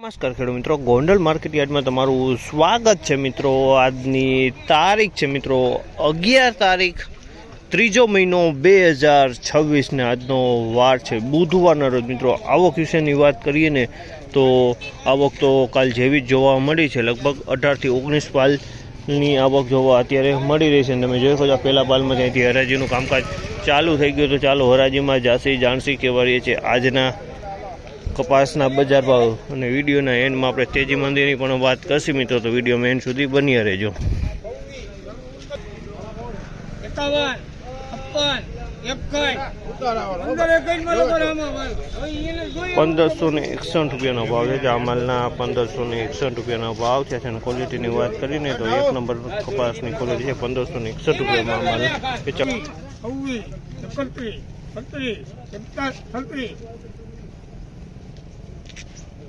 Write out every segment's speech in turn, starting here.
નમસ્કાર ખેડૂત મિત્રો, ગોંડલ માર્કેટ યાર્ડમાં તમારું સ્વાગત છે મિત્રો। આજની તારીખ છે મિત્રો 11 તારીખ 3 મહિનો 2026 ને આજનો વાર છે બુધવારના રોજ મિત્રો। આવક વિશેની વાત કરીએ ને તો આવક તો કાલ જેવી જ જોવા મળી છે। લગભગ 18 થી 19 પાલની આવક જોવા અત્યારે મળી રહી છે। તમે જોઈ શકો છો પહેલા પાલમાં ત્યાંથી હરાજીનું કામકાજ ચાલુ થઈ ગયું। તો ચાલો હરાજીમાં જાસી જાણસી કહેવાય છે આજના કપાસના બજાર ભાવ અને વિડીયોના એન્ડમાં આપણે તેજી મંદીની પણ વાત કરશું મિત્રો। તો વિડીયોમાં એન્ડ સુધી બન્યા રહેજો। 1561 રૂપિયાનો ભાવ છે। આ માલના 1561 રૂપિયાનો ભાવ છે અને ક્વોલિટીની વાત કરીને તો એક નંબર કપાસની ક્વોલિટી છે। 1561 રૂપિયામાં માલ વેચાય।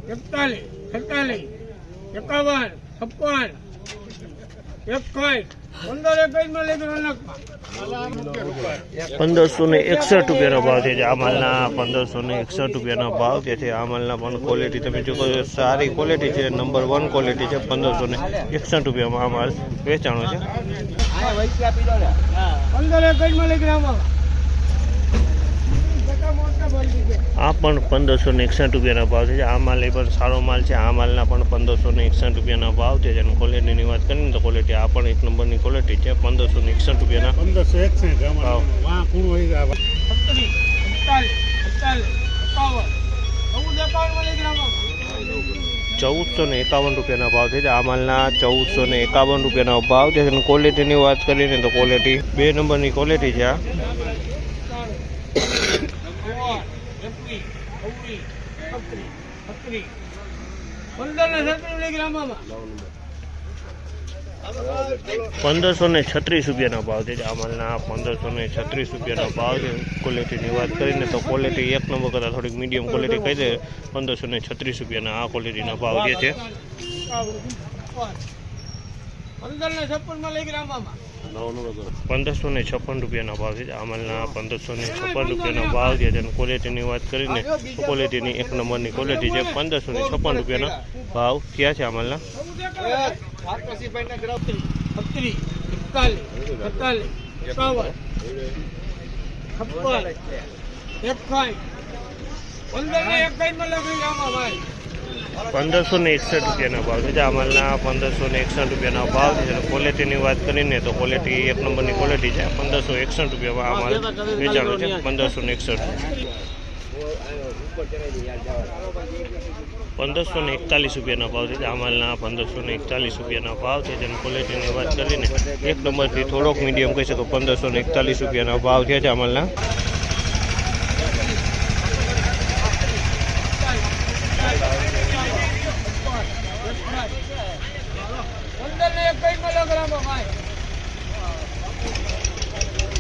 1561 રૂપિયાનો ભાવ છે। આ માલના 1561 રૂપિયાનો ભાવ છે। આ માલના પણ ક્વોલિટી તમે જો સારી ક્વોલિટી છે, નંબર 1 ક્વોલિટી છે। 1561 રૂપિયામાં આ માલ વેચાણો છે। આ પણ 1561 રૂપિયાના ભાવ છે। આ માલ એ પણ સારો માલ છે। આ માલના પણ 1561 રૂપિયાના ભાવ છે। અને ક્વોલિટીની વાત કરીએ તો ક્વોલિટી આ પણ એક નંબરની ક્વોલિટી છે। 1561 રૂપિયાના 1451 રૂપિયાના ભાવ છે। આ માલના 1451 રૂપિયાનો ભાવ છે। અને ક્વોલિટીની વાત કરીએ તો ક્વોલિટી 2 નંબરની ક્વોલિટી છે। આ 1536 રૂપિયાનો ભાવ છે। આ માલના 1536 રૂપિયાનો ભાવ છે। ક્વોલિટીની વાત કરીને તો ક્વોલિટી એક નંબર કરતાં થોડીક મીડિયમ ક્વોલિટી કહી દે। 1536 રૂપિયાના આ ક્વોલિટીના ભાવ જે છે। 1556 રૂપિયાનો ભાવ છે। આ માલના 1556 રૂપિયાનો ભાવ છે। અને ક્વોલિટીની વાત કરીને ક્વોલિટીની એક નંબરની ક્વોલિટી છે। 1556 રૂપિયાના ભાવ થયા છે આ માલના। 1561 રૂપિયાના ભાવ છે। આ માલના 1561 રૂપિયાના ભાવ છે। ક્વોલિટીની વાત કરીને તો ક્વોલિટી એક નંબરની ક્વોલિટી છે। 1561 રૂપિયામાં આ માલ વેચાણો છે। 1561 1541 રૂપિયાના ભાવ છે। આ માલના 1541 રૂપિયાના ભાવ છે। જેની ક્વોલિટીની વાત કરીને એક નંબરથી થોડોક મીડિયમ કહી શકો। 1541 રૂપિયાના ભાવ છે આ માલના।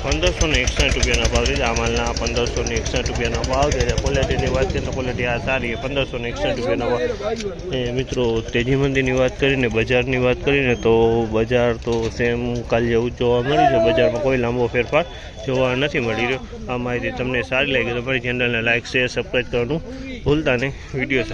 1561 રૂપિયાના ભાવ છે। આ માલના 1561 રૂપિયાનો ભાવ છે। ક્વોલિટીની વાત કરીએ તો ક્વોલિટી આ સારી છે। 1561 રૂપિયાનો ભાવ મિત્રો। તેજી મંદીની વાત કરીને બજારની વાત કરીને તો બજાર તો સેમ કાલ જેવું જોવા મળ્યું છે। બજારમાં કોઈ લાંબો ફેરફાર જોવા નથી મળી રહ્યો। આ માહિતી તમને સારી લાગી તો મારી ચેનલને લાઇક, શેર, સબસ્ક્રાઈબ કરવાનું ભૂલતા નહીં। વિડીયો